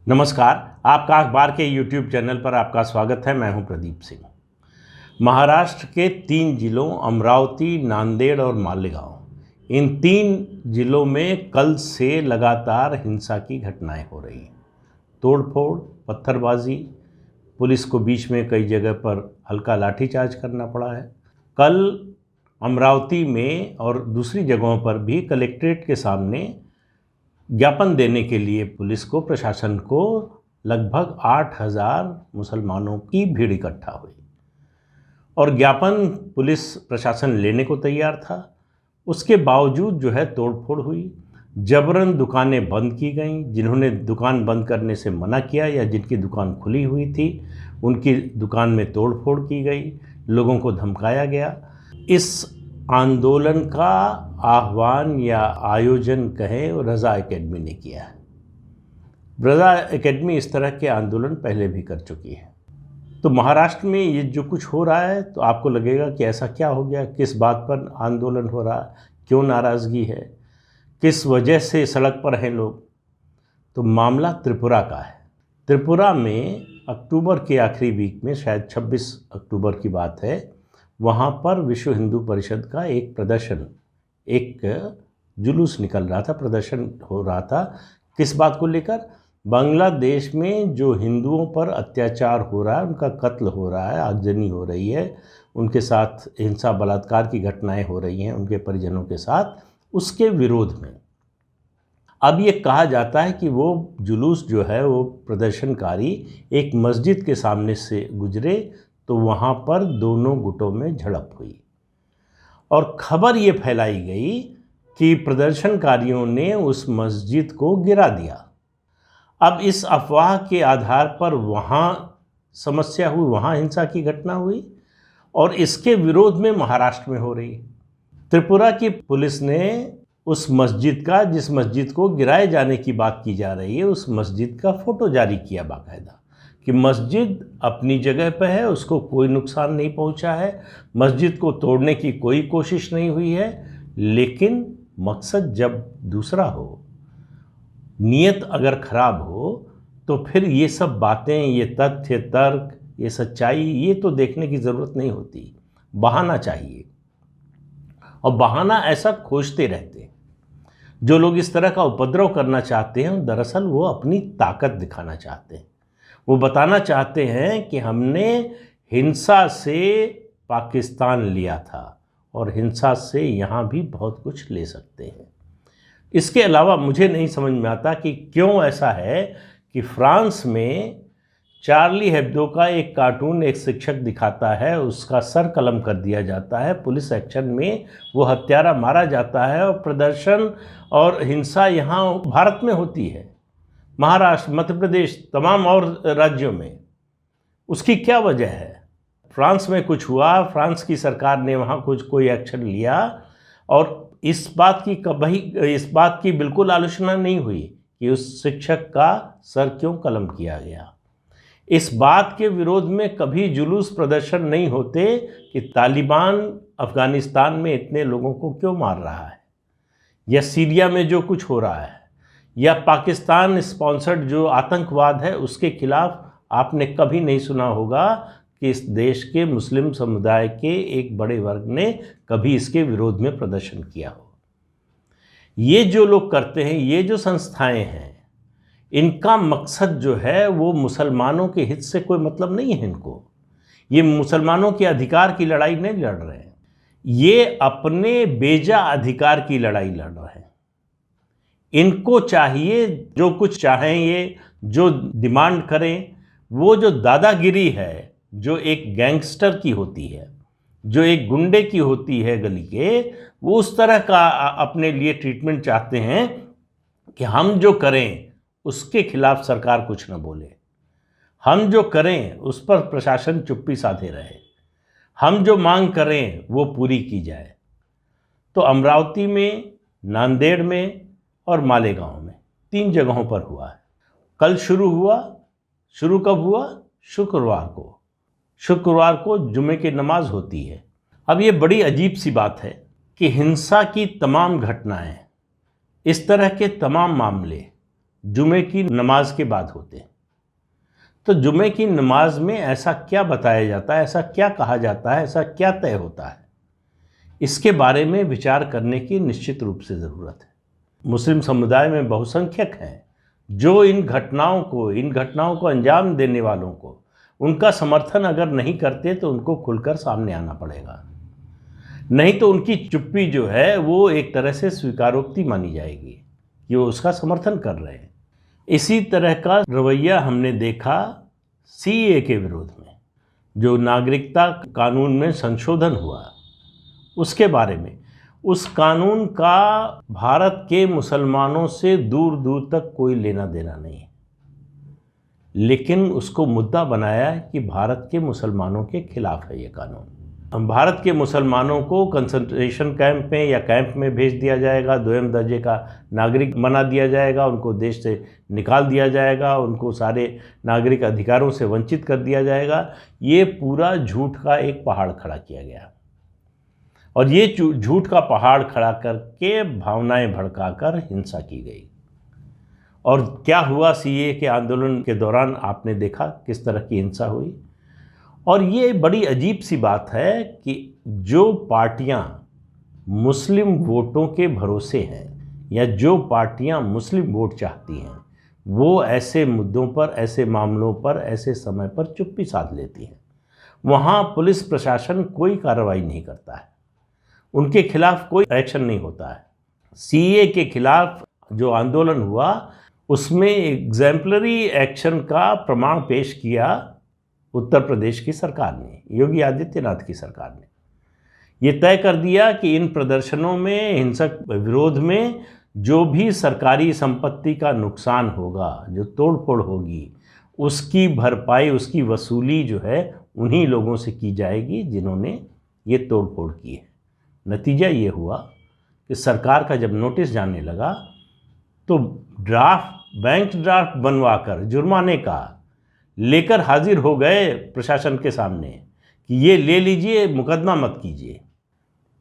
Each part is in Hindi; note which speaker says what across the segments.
Speaker 1: नमस्कार। आपका अखबार के YouTube चैनल पर आपका स्वागत है। मैं हूं प्रदीप सिंह। महाराष्ट्र के 3 जिलों अमरावती, नांदेड़ और मालेगांव, इन 3 जिलों में कल से लगातार हिंसा की घटनाएं हो रही हैं। तोड़फोड़, पत्थरबाजी, पुलिस को बीच में कई जगह पर हल्का लाठीचार्ज करना पड़ा है। कल अमरावती में और दूसरी जगहों पर भी कलेक्ट्रेट के सामने ज्ञापन देने के लिए पुलिस को, प्रशासन को लगभग 8,000 मुसलमानों की भीड़ इकट्ठा हुई और ज्ञापन पुलिस प्रशासन लेने को तैयार था। उसके बावजूद तोड़फोड़ हुई, जबरन दुकानें बंद की गईं। जिन्होंने दुकान बंद करने से मना किया या जिनकी दुकान खुली हुई थी उनकी दुकान में तोड़फोड़ की गई, लोगों को धमकाया गया। इस आंदोलन का आह्वान या आयोजन कहें रज़ा एकेडमी ने किया है। रज़ा एकेडमी इस तरह के आंदोलन पहले भी कर चुकी है। तो महाराष्ट्र में ये जो कुछ हो रहा है तो आपको लगेगा कि ऐसा क्या हो गया, किस बात पर आंदोलन हो रहा है, क्यों नाराज़गी है, किस वजह से सड़क पर हैं लोग। तो मामला त्रिपुरा का है। त्रिपुरा में अक्टूबर के आखिरी वीक में, शायद 26 अक्टूबर की बात है, वहाँ पर विश्व हिंदू परिषद का एक प्रदर्शन, एक जुलूस निकल रहा था, प्रदर्शन हो रहा था। किस बात को लेकर? बांग्लादेश में जो हिंदुओं पर अत्याचार हो रहा है, उनका कत्ल हो रहा है, आगजनी हो रही है, उनके साथ हिंसा बलात्कार की घटनाएं हो रही हैं उनके परिजनों के साथ, उसके विरोध में अब ये कहा जाता है कि वो जुलूस वो प्रदर्शनकारी एक मस्जिद के सामने से गुजरे तो वहाँ पर दोनों गुटों में झड़प हुई और खबर ये फैलाई गई कि प्रदर्शनकारियों ने उस मस्जिद को गिरा दिया। अब इस अफवाह के आधार पर वहाँ समस्या हुई, वहाँ हिंसा की घटना हुई और इसके विरोध में महाराष्ट्र में हो रही है। त्रिपुरा की पुलिस ने उस मस्जिद का, जिस मस्जिद को गिराए जाने की बात की जा रही है, उस मस्जिद का फ़ोटो जारी किया बाकायदा कि मस्जिद अपनी जगह पर है, उसको कोई नुकसान नहीं पहुंचा है, मस्जिद को तोड़ने की कोई कोशिश नहीं हुई है। लेकिन मकसद जब दूसरा हो, नीयत अगर ख़राब हो, तो फिर ये सब बातें, ये तथ्य, तर्क, ये सच्चाई, ये तो देखने की ज़रूरत नहीं होती। बहाना चाहिए और बहाना ऐसा खोजते रहते हैं। जो लोग इस तरह का उपद्रव करना चाहते हैं, दरअसल वो अपनी ताकत दिखाना चाहते हैं। वो बताना चाहते हैं कि हमने हिंसा से पाकिस्तान लिया था और हिंसा से यहाँ भी बहुत कुछ ले सकते हैं। इसके अलावा मुझे नहीं समझ में आता कि क्यों ऐसा है कि फ्रांस में चार्ली हेब्दो का एक कार्टून एक शिक्षक दिखाता है, उसका सर कलम कर दिया जाता है, पुलिस एक्शन में वो हत्यारा मारा जाता है और प्रदर्शन और हिंसा यहाँ भारत में होती है, महाराष्ट्र, मध्य प्रदेश, तमाम और राज्यों में। उसकी क्या वजह है? फ्रांस में कुछ हुआ, फ्रांस की सरकार ने वहाँ कोई एक्शन लिया और इस बात की बिल्कुल आलोचना नहीं हुई कि उस शिक्षक का सर क्यों कलम किया गया। इस बात के विरोध में कभी जुलूस प्रदर्शन नहीं होते कि तालिबान अफ़गानिस्तान में इतने लोगों को क्यों मार रहा है, या सीरिया में जो कुछ हो रहा है, या पाकिस्तान स्पॉन्सर्ड जो आतंकवाद है उसके खिलाफ आपने कभी नहीं सुना होगा कि इस देश के मुस्लिम समुदाय के एक बड़े वर्ग ने कभी इसके विरोध में प्रदर्शन किया हो। ये जो लोग करते हैं, ये जो संस्थाएं हैं, इनका मकसद वो मुसलमानों के हित से कोई मतलब नहीं है इनको। ये मुसलमानों के अधिकार की लड़ाई नहीं लड़ रहे हैं, ये अपने बेजा अधिकार की लड़ाई लड़ रहे हैं। इनको चाहिए जो कुछ चाहें, ये जो डिमांड करें, वो जो दादागिरी है, जो एक गैंगस्टर की होती है, जो एक गुंडे की होती है गली के, वो उस तरह का अपने लिए ट्रीटमेंट चाहते हैं कि हम जो करें उसके खिलाफ सरकार कुछ न बोले, हम जो करें उस पर प्रशासन चुप्पी साधे रहे, हम जो मांग करें वो पूरी की जाए। तो अमरावती में, नांदेड़ में और मालेगांव में 3 जगहों पर हुआ है। कल शुरू कब हुआ? शुक्रवार को जुमे की नमाज होती है। अब ये बड़ी अजीब सी बात है कि हिंसा की तमाम घटनाएं, इस तरह के तमाम मामले जुमे की नमाज के बाद होते हैं। तो जुमे की नमाज में ऐसा क्या बताया जाता है, ऐसा क्या कहा जाता है, ऐसा क्या तय होता है, इसके बारे में विचार करने की निश्चित रूप से ज़रूरत है। मुस्लिम समुदाय में बहुसंख्यक हैं जो इन घटनाओं को अंजाम देने वालों को, उनका समर्थन अगर नहीं करते तो उनको खुलकर सामने आना पड़ेगा, नहीं तो उनकी चुप्पी जो है वो एक तरह से स्वीकारोक्ति मानी जाएगी कि वो उसका समर्थन कर रहे हैं। इसी तरह का रवैया हमने देखा सीए के विरोध में, जो नागरिकता कानून में संशोधन हुआ उसके बारे में। उस कानून का भारत के मुसलमानों से दूर दूर तक कोई लेना देना नहीं है, लेकिन उसको मुद्दा बनाया कि भारत के मुसलमानों के खिलाफ है ये कानून। भारत के मुसलमानों को कंसंट्रेशन कैंप में या कैंप में भेज दिया जाएगा, दोयम दर्जे का नागरिक बना दिया जाएगा, उनको देश से निकाल दिया जाएगा, उनको सारे नागरिक अधिकारों से वंचित कर दिया जाएगा। ये पूरा झूठ का एक पहाड़ खड़ा किया गया और ये झूठ का पहाड़ खड़ा करके भावनाएं भड़काकर हिंसा की गई। और क्या हुआ सीए के आंदोलन के दौरान आपने देखा किस तरह की हिंसा हुई। और ये बड़ी अजीब सी बात है कि जो पार्टियां मुस्लिम वोटों के भरोसे हैं या जो पार्टियां मुस्लिम वोट चाहती हैं, वो ऐसे मुद्दों पर, ऐसे मामलों पर, ऐसे समय पर चुप्पी साध लेती हैं। वहाँ पुलिस प्रशासन कोई कार्रवाई नहीं करता है, उनके खिलाफ कोई एक्शन नहीं होता है। सीए के खिलाफ जो आंदोलन हुआ उसमें एग्जेम्पलरी एक्शन का प्रमाण पेश किया उत्तर प्रदेश की सरकार ने, योगी आदित्यनाथ की सरकार ने। ये तय कर दिया कि इन प्रदर्शनों में, हिंसक विरोध में जो भी सरकारी संपत्ति का नुकसान होगा, जो तोड़फोड़ होगी, उसकी भरपाई, उसकी वसूली जो है उन्हीं लोगों से की जाएगी जिन्होंने ये तोड़फोड़ की है। नतीजा ये हुआ कि सरकार का जब नोटिस जाने लगा तो बैंक ड्राफ्ट बनवाकर जुर्माने का लेकर हाजिर हो गए प्रशासन के सामने कि ये ले लीजिए, मुकदमा मत कीजिए।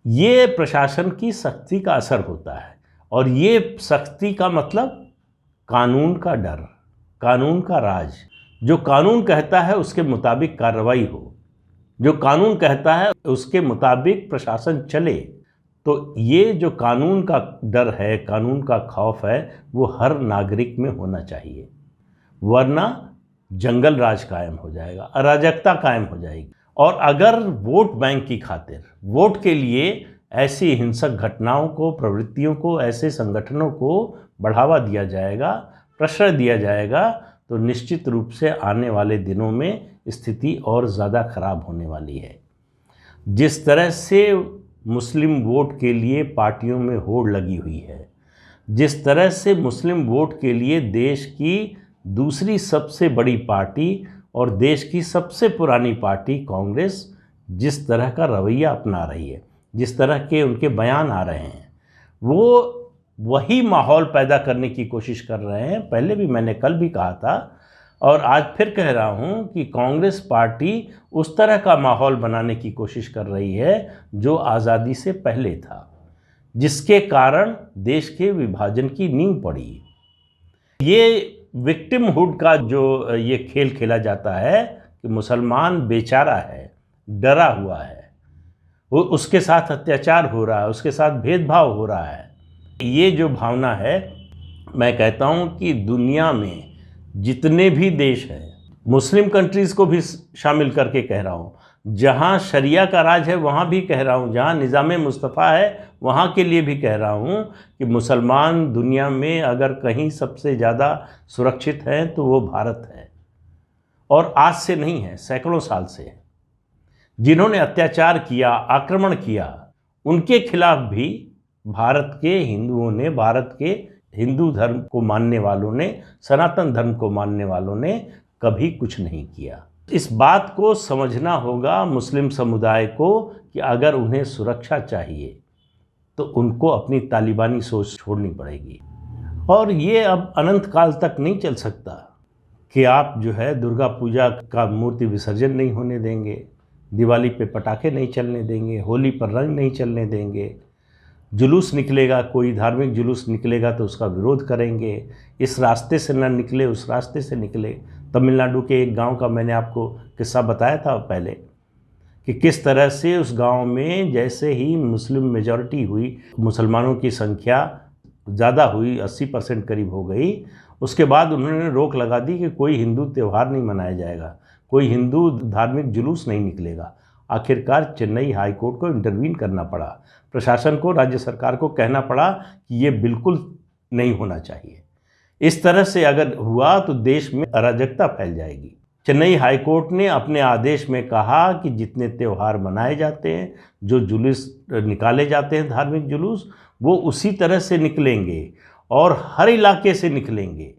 Speaker 1: ये प्रशासन की सख्ती का असर होता है और ये सख्ती का मतलब कानून का डर, कानून का राज। जो कानून कहता है उसके मुताबिक कार्रवाई हो, जो कानून कहता है उसके मुताबिक प्रशासन चले, तो ये जो कानून का डर है, कानून का खौफ है, वो हर नागरिक में होना चाहिए, वरना जंगल राज कायम हो जाएगा, अराजकता कायम हो जाएगी। और अगर वोट बैंक की खातिर, वोट के लिए ऐसी हिंसक घटनाओं को, प्रवृत्तियों को, ऐसे संगठनों को बढ़ावा दिया जाएगा, प्रश्रय दिया जाएगा, तो निश्चित रूप से आने वाले दिनों में स्थिति और ज़्यादा खराब होने वाली है। जिस तरह से मुस्लिम वोट के लिए पार्टियों में होड़ लगी हुई है, जिस तरह से मुस्लिम वोट के लिए देश की दूसरी सबसे बड़ी पार्टी और देश की सबसे पुरानी पार्टी कांग्रेस जिस तरह का रवैया अपना रही है, जिस तरह के उनके बयान आ रहे हैं, वो वही माहौल पैदा करने की कोशिश कर रहे हैं। पहले भी मैंने कल भी कहा था और आज फिर कह रहा हूं कि कांग्रेस पार्टी उस तरह का माहौल बनाने की कोशिश कर रही है जो आज़ादी से पहले था, जिसके कारण देश के विभाजन की नींव पड़ी। ये विक्टिमहुड का जो ये खेल खेला जाता है कि मुसलमान बेचारा है, डरा हुआ है, वो उसके साथ अत्याचार हो रहा है, उसके साथ भेदभाव हो रहा है, ये जो भावना है, मैं कहता हूँ कि दुनिया में जितने भी देश हैं, मुस्लिम कंट्रीज़ को भी शामिल करके कह रहा हूँ, जहाँ शरिया का राज है वहाँ भी कह रहा हूँ, जहाँ निज़ाम मुस्तफ़ा है वहाँ के लिए भी कह रहा हूँ कि मुसलमान दुनिया में अगर कहीं सबसे ज़्यादा सुरक्षित हैं तो वो भारत है। और आज से नहीं है, सैकड़ों साल से है। जिन्होंने अत्याचार किया, आक्रमण किया, उनके खिलाफ भी भारत के हिंदुओं ने, भारत के हिंदू धर्म को मानने वालों ने, सनातन धर्म को मानने वालों ने कभी कुछ नहीं किया। इस बात को समझना होगा मुस्लिम समुदाय को कि अगर उन्हें सुरक्षा चाहिए तो उनको अपनी तालिबानी सोच छोड़नी पड़ेगी। और ये अब अनंत काल तक नहीं चल सकता कि आप जो है दुर्गा पूजा का मूर्ति विसर्जन नहीं होने देंगे, दिवाली पे पटाखे नहीं चलने देंगे, होली पर रंग नहीं चलने देंगे, जुलूस निकलेगा, कोई धार्मिक जुलूस निकलेगा तो उसका विरोध करेंगे, इस रास्ते से न निकले उस रास्ते से निकले। तमिलनाडु के एक गांव का मैंने आपको किस्सा बताया था पहले कि किस तरह से उस गांव में जैसे ही मुस्लिम मेजॉरिटी हुई, मुसलमानों की संख्या ज़्यादा हुई, 80% करीब हो गई, उसके बाद उन्होंने रोक लगा दी कि कोई हिंदू त्यौहार नहीं मनाया जाएगा, कोई हिंदू धार्मिक जुलूस नहीं निकलेगा। आखिरकार चेन्नई हाई कोर्ट को इंटरवीन करना पड़ा, प्रशासन को, राज्य सरकार को कहना पड़ा कि ये बिल्कुल नहीं होना चाहिए। इस तरह से अगर हुआ तो देश में अराजकता फैल जाएगी। चेन्नई हाई कोर्ट ने अपने आदेश में कहा कि जितने त्यौहार मनाए जाते हैं, जो जुलूस निकाले जाते हैं धार्मिक जुलूस, वो उसी तरह से निकलेंगे और हर इलाके से निकलेंगे।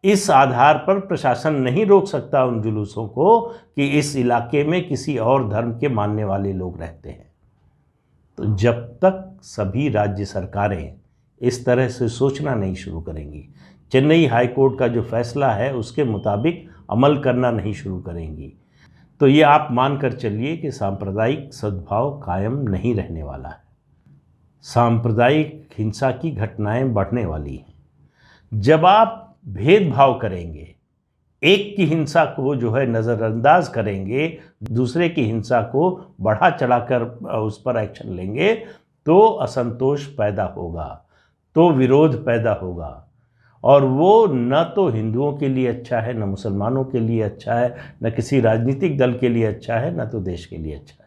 Speaker 1: इस आधार पर प्रशासन नहीं रोक सकता उन जुलूसों को कि इस इलाके में किसी और धर्म के मानने वाले लोग रहते हैं। तो जब तक सभी राज्य सरकारें इस तरह से सोचना नहीं शुरू करेंगी, चेन्नई हाई कोर्ट का जो फैसला है उसके मुताबिक अमल करना नहीं शुरू करेंगी, तो ये आप मानकर चलिए कि सांप्रदायिक सद्भाव कायम नहीं रहने वाला है। सांप्रदायिक हिंसा की घटनाएं बढ़ने वाली हैं। जब आप भेदभाव करेंगे, एक की हिंसा को जो है नज़रअंदाज करेंगे, दूसरे की हिंसा को बढ़ा चढ़ाकर उस पर एक्शन लेंगे, तो असंतोष पैदा होगा, तो विरोध पैदा होगा, और वो न तो हिंदुओं के लिए अच्छा है, न मुसलमानों के लिए अच्छा है, न किसी राजनीतिक दल के लिए अच्छा है, न तो देश के लिए अच्छा है।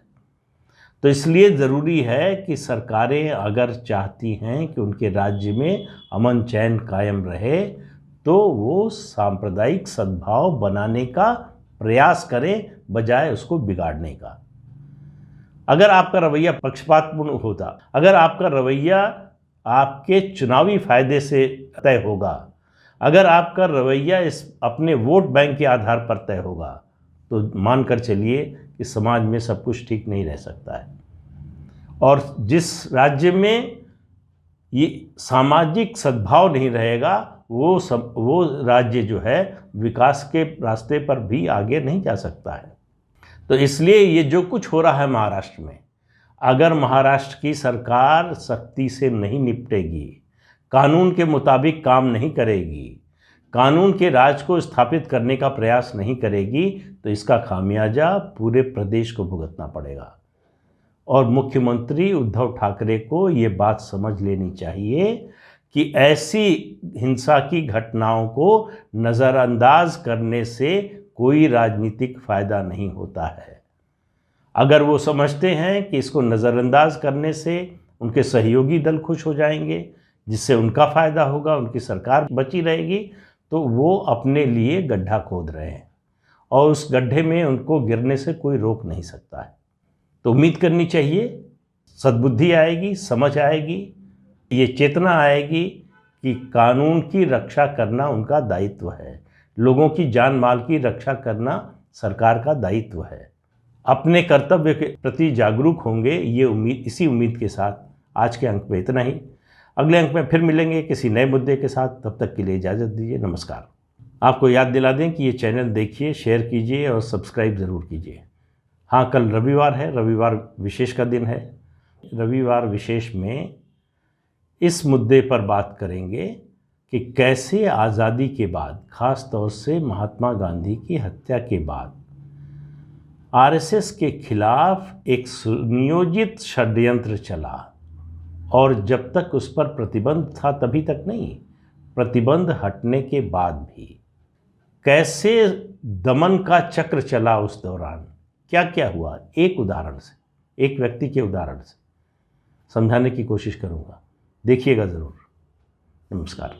Speaker 1: तो इसलिए ज़रूरी है कि सरकारें अगर चाहती हैं कि उनके राज्य में अमन चैन कायम रहे, तो वो सांप्रदायिक सद्भाव बनाने का प्रयास करें, बजाय उसको बिगाड़ने का। अगर आपका रवैया पक्षपातपूर्ण होता, अगर आपका रवैया आपके चुनावी फायदे से तय होगा, अगर आपका रवैया इस अपने वोट बैंक के आधार पर तय होगा, तो मानकर चलिए कि समाज में सब कुछ ठीक नहीं रह सकता है। और जिस राज्य में ये सामाजिक सद्भाव नहीं रहेगा, वो राज्य जो है विकास के रास्ते पर भी आगे नहीं जा सकता है। तो इसलिए ये जो कुछ हो रहा है महाराष्ट्र में, अगर महाराष्ट्र की सरकार सख्ती से नहीं निपटेगी, कानून के मुताबिक काम नहीं करेगी, कानून के राज को स्थापित करने का प्रयास नहीं करेगी, तो इसका खामियाजा पूरे प्रदेश को भुगतना पड़ेगा। और मुख्यमंत्री उद्धव ठाकरे को ये बात समझ लेनी चाहिए कि ऐसी हिंसा की घटनाओं को नज़रअंदाज करने से कोई राजनीतिक फ़ायदा नहीं होता है। अगर वो समझते हैं कि इसको नज़रअंदाज करने से उनके सहयोगी दल खुश हो जाएंगे, जिससे उनका फ़ायदा होगा, उनकी सरकार बची रहेगी, तो वो अपने लिए गड्ढा खोद रहे हैं और उस गड्ढे में उनको गिरने से कोई रोक नहीं सकता है। तो उम्मीद करनी चाहिए, सद्बुद्धि आएगी, समझ आएगी, ये चेतना आएगी कि कानून की रक्षा करना उनका दायित्व है, लोगों की जान माल की रक्षा करना सरकार का दायित्व है। अपने कर्तव्य के प्रति जागरूक होंगे, ये उम्मीद, इसी उम्मीद के साथ आज के अंक में इतना ही। अगले अंक में फिर मिलेंगे किसी नए मुद्दे के साथ। तब तक के लिए इजाज़त दीजिए, नमस्कार। आपको याद दिला दें कि ये चैनल देखिए, शेयर कीजिए और सब्सक्राइब ज़रूर कीजिए। हाँ, कल रविवार है, रविवार विशेष का दिन है। रविवार विशेष में इस मुद्दे पर बात करेंगे कि कैसे आज़ादी के बाद, ख़ास तौर से महात्मा गांधी की हत्या के बाद, आरएसएस के खिलाफ एक सुनियोजित षड्यंत्र चला और जब तक उस पर प्रतिबंध था तभी तक नहीं, प्रतिबंध हटने के बाद भी कैसे दमन का चक्र चला उस दौरान, क्या क्या हुआ, एक उदाहरण से, एक व्यक्ति के उदाहरण से समझाने की कोशिश करूँगा। देखिएगा ज़रूर। नमस्कार।